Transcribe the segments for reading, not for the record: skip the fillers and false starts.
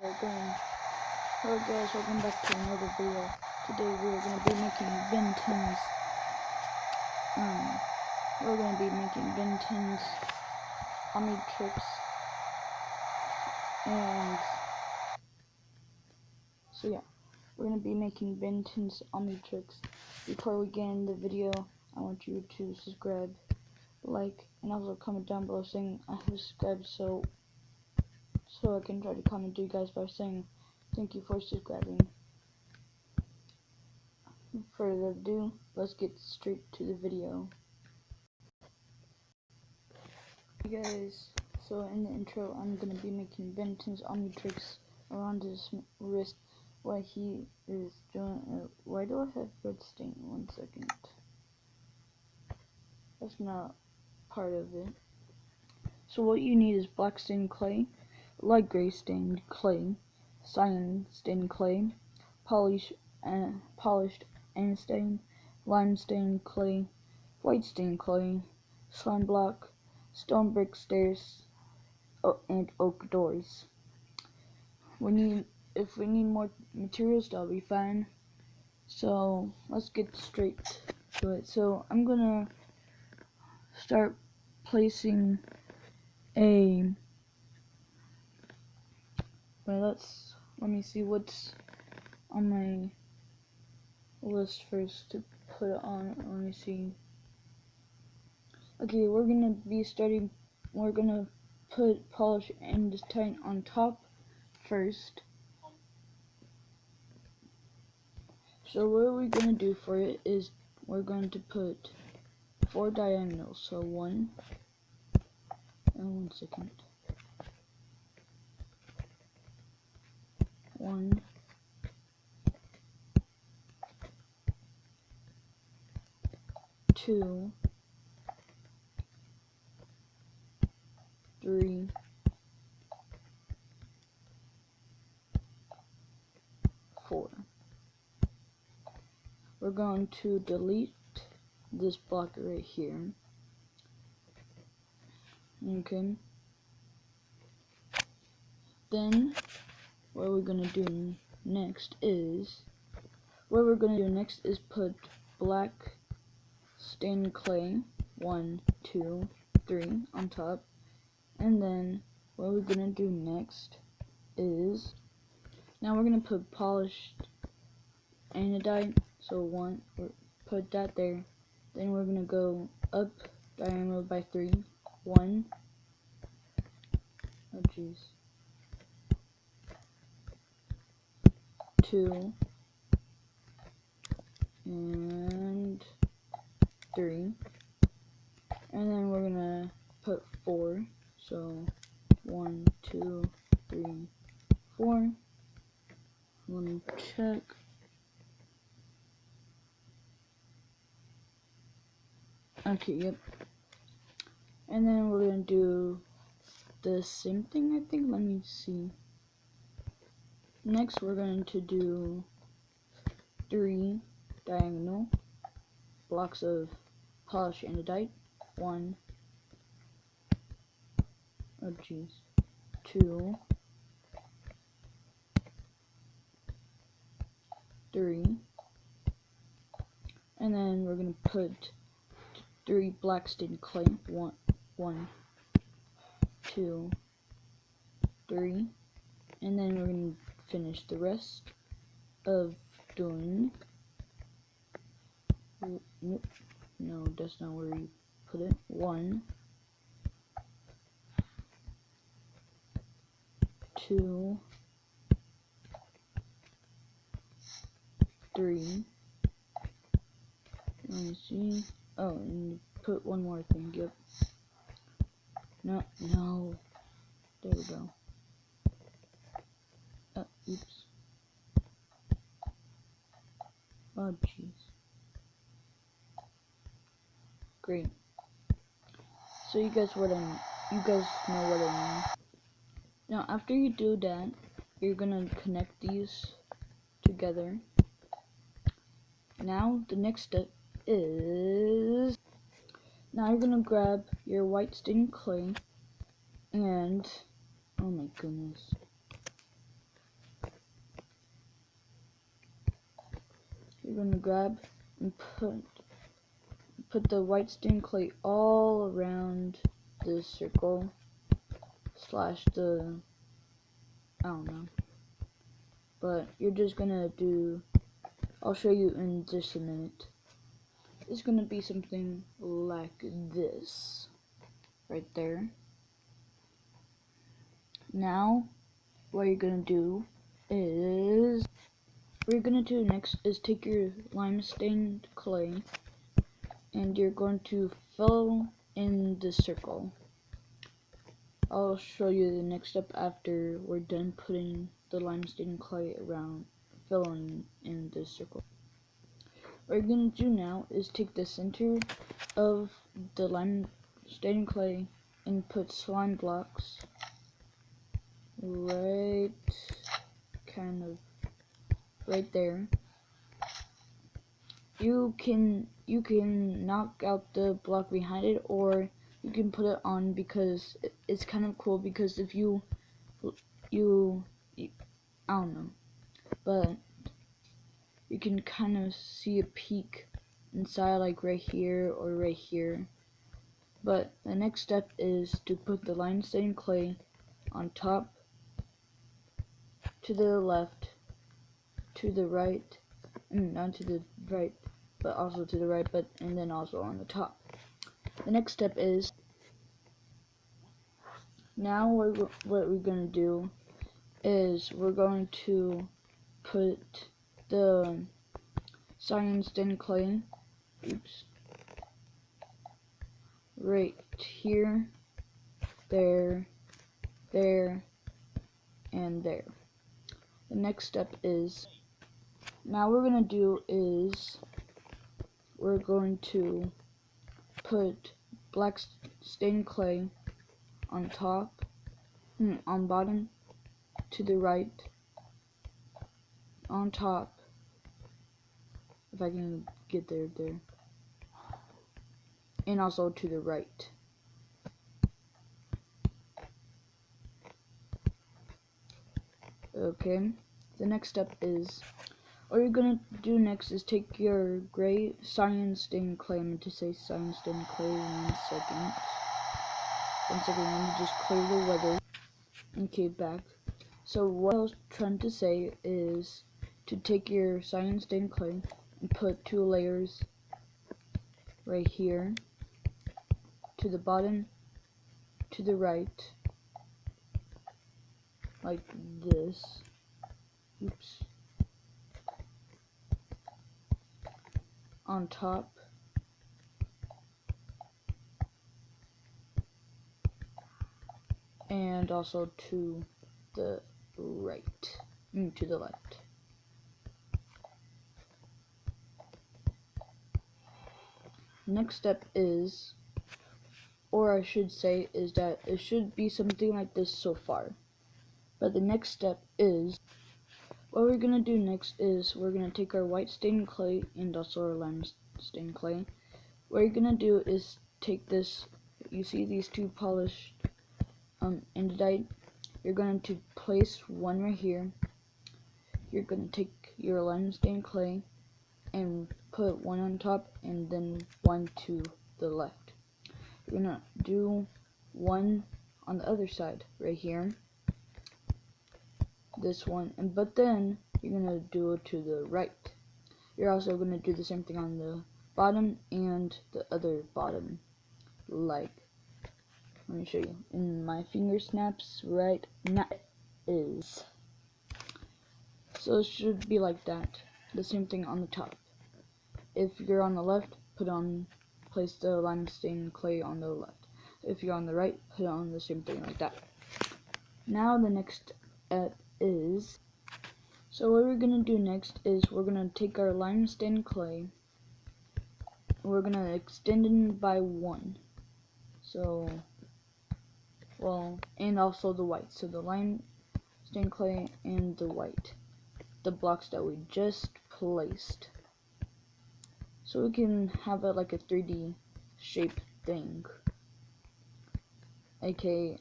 Hello guys, welcome back to another video. Today we're going to be making Ben 10's, Omnitrix, and so yeah, we're going to be making Ben 10's Omnitrix. Before we get in the video, I want you to subscribe, like, and also comment down below saying I have subscribed so I can try to comment to you guys by saying thank you for subscribing. Without further ado, let's get straight to the video. Hey guys, so in the intro, I'm gonna be making Ben 10's Omnitrix around his wrist. Why he is doing? Why do I have red stain? 1 second. That's not part of it. So what you need is black stained clay, light gray stained clay, cyan stained clay, polished and stained, lime stained clay, white stained clay, slime block, stone brick stairs, and oak doors. If we need more materials, that'll be fine. So let's get straight to it. So I'm gonna start placing a. Well, let me see what's on my list first to put it on. Let me see. Okay, we're gonna put polish and tight on top first. So what we're gonna do for it is we're going to put 4 diagonals. So 1 second. 1, 2, 3, 4. We're going to delete this block right here. Okay. Then what we're gonna do next is put black stained clay 1, 2, 3 on top, and then what we're gonna do next is now we're gonna put polished anodite. So put that there. Then we're gonna go up diagonal by 3. 1. Oh jeez. 2 and 3, and then we're gonna put 4. So 1, 2, 3, 4. Let me check. Okay, yep. And then we're gonna do the same thing, I think. Let me see. Next, we're going to do 3 diagonal blocks of polished anodite. 1, oh jeez, 2, 3, and then we're gonna put 3 black stained clay. 1, 2, 3, and then we're gonna finish the rest of doing. No, that's not where you put it. 1, 2, 3. Let me see. Oh, and put one more thing. Yep. No. There we go. Oops. Oh, jeez. Great. So you guys know what I mean. Now, after you do that, you're gonna connect these together. Now, the next step is now you're gonna grab your white stained clay and oh my goodness. going to grab and put the white stained clay all around the circle slash the, I don't know, but you're just gonna do, I'll show you in just a minute. It's gonna be something like this right there. Now what you're gonna do is, what you're gonna do next is take your lime stained clay and you're going to fill in the circle. I'll show you the next step after we're done putting the lime stained clay around, filling in the circle. What you're going to do now is take the center of the lime stained clay and put slime blocks right right there. You can knock out the block behind it, or you can put it on, because it's kind of cool, because if you I don't know, but you can kind of see a peek inside, like right here or right here. But the next step is to put the lime stained clay on top, to the left, to the right, not to the right, but also to the right, and then also on the top. The next step is, now what we're going to do is we're going to put the cyan stained clay, right here, there, and there. The next step is, now we're going to do is, we're going to put black stained clay on top, on bottom, to the right, on top, if I can get there, and also to the right. Okay, the next step is, what you're gonna do next is take your gray cyan stained clay. I meant to say cyan stained clay. 1 second. Let me just clear the weather. Okay, back. So what I was trying to say is to take your cyan stained clay and put 2 layers right here, to the bottom, to the right, like this. Oops. On top, and also to the right, to the left. Next step is, or I should say, is that it should be something like this so far. But the next step is, what we're gonna do next is, we're gonna take our white stained clay and also our lime stained clay. What you're gonna do is take this, you see these 2 polished andesite, you're going to place one right here. You're going to take your lime stained clay and put one on top, and then one to the left. You're going to do one on the other side right here, this one, but then you're going to do it to the right. You're also going to do the same thing on the bottom and the other bottom, like, let me show you in my finger snaps right now is. So it should be like that. The same thing on the top. If you're on the left, place the lime stained clay on the left. If you're on the right, put on the same thing like that. Now the next step is, so what we're gonna do next is, we're gonna take our lime stained clay, we're gonna extend it by 1. So, well, and also the white. So the lime stained clay and the white, the blocks that we just placed, so we can have it like a 3D shape thing, aka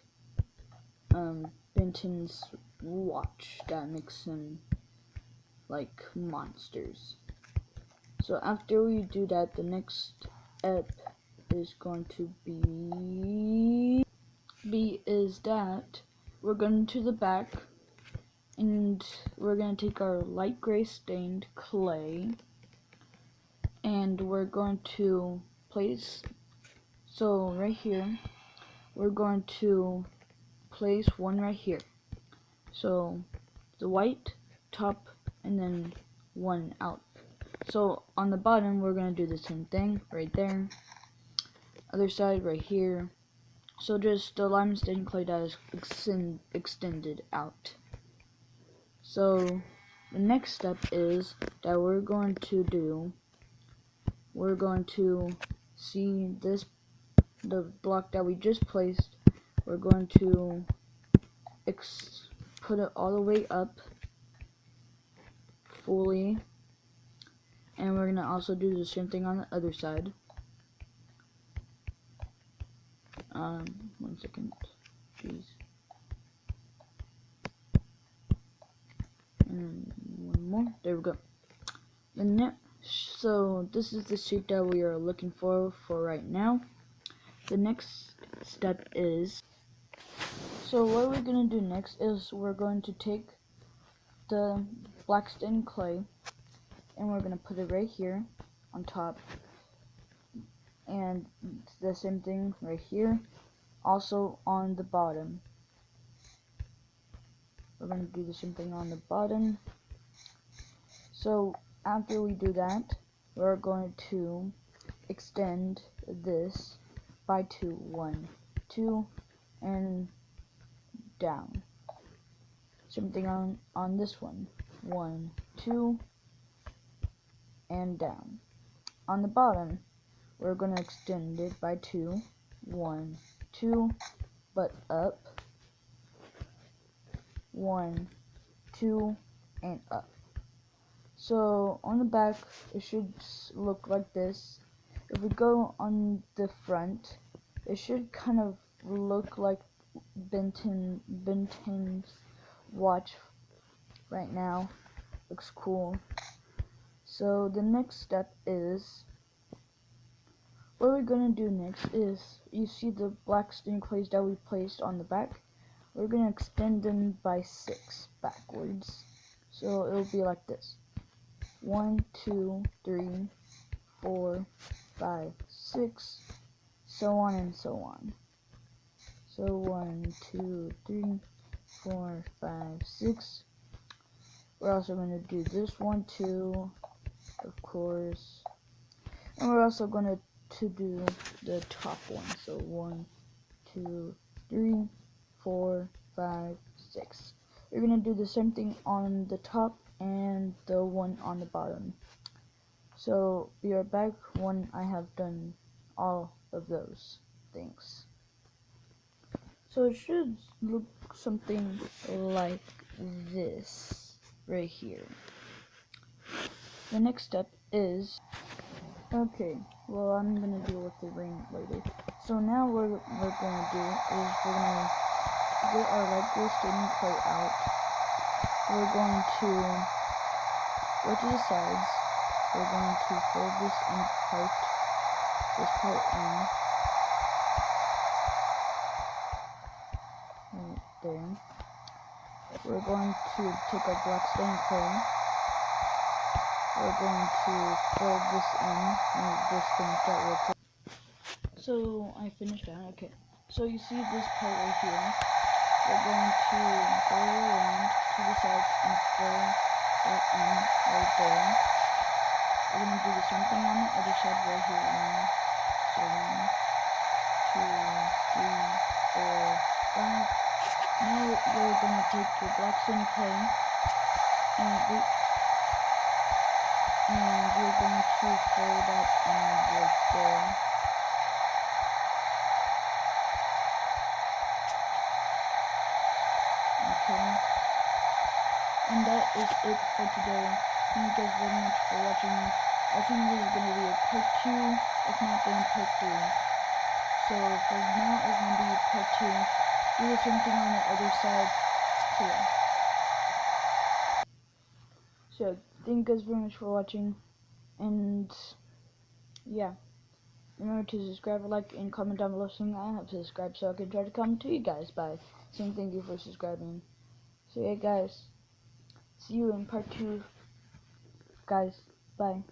Benton's watch that makes him like monsters. So after we do that, the next step is going to be that we're going to the back, and we're going to take our light gray stained clay, and we're going to place, so right here, we're going to place one right here. So the white top and then one out. So on the bottom, we're going to do the same thing right there. Other side right here. So just the lime stained clay that is extended out. So the next step is that we're going to see this, the block that we just placed, we're going to put it all the way up fully, and we're going to also do the same thing on the other side. 1 second, jeez. And one more, there we go. So this is the shape that we are looking for right now. The next step is, so what we're going to do next is we're going to take the black stained clay and we're going to put it right here on top, and the same thing right here, also on the bottom. We're going to do the same thing on the bottom. So after we do that, we're going to extend this by 2, 1, 2, and down. Same thing on this one, 1, 2, and down. On the bottom, we're going to extend it by 2, 1, 2, but up, 1, 2, and up. So on the back, it should look like this. If we go on the front, it should kind of look like Benton's watch right now. Looks cool. So the next step is, what we're going to do next is, you see the black stained clays that we placed on the back? We're going to extend them by 6 backwards. So it'll be like this. 1, 2, 3, 4, 5, 6, so on and so on. So 1, 2, 3, 4, 5, 6. We're also going to do this one too, of course. And we're also going to do the top one. So 1, 2, 3, 4, 5, 6. We're going to do the same thing on the top and the one on the bottom. So be right back when I have done all of those things. So it should look something like this right here. The next step is, okay, well, I'm gonna deal with the rain later. So now what we're gonna do is we're gonna get our light gray stained clay out. We're going to go to the sides. We're going to fold this part in right there. We're going to take our black stained clay. We're going to fold this in. Let me just finish that real quick. So I finished that. Okay. So you see this part right here. We're going to go around to the sides and fold that in right there. We're going to do the same thing on the other side right here. 1, 2, 3, 4, 5. Now we're going to take your black stained clay and we're going to fold that in right there. Okay. And that is it for today. Thank you guys very much for watching. I think this is going to be a part 2, if not then part 3. So for now it's going to be part 2. Do the same thing on the other side. So yeah. So thank you guys very much for watching, And yeah, remember to subscribe, like, and comment down below saying I have subscribed so I can try to come to you guys by saying thank you for subscribing. So yeah guys, see you in part 2 guys, bye.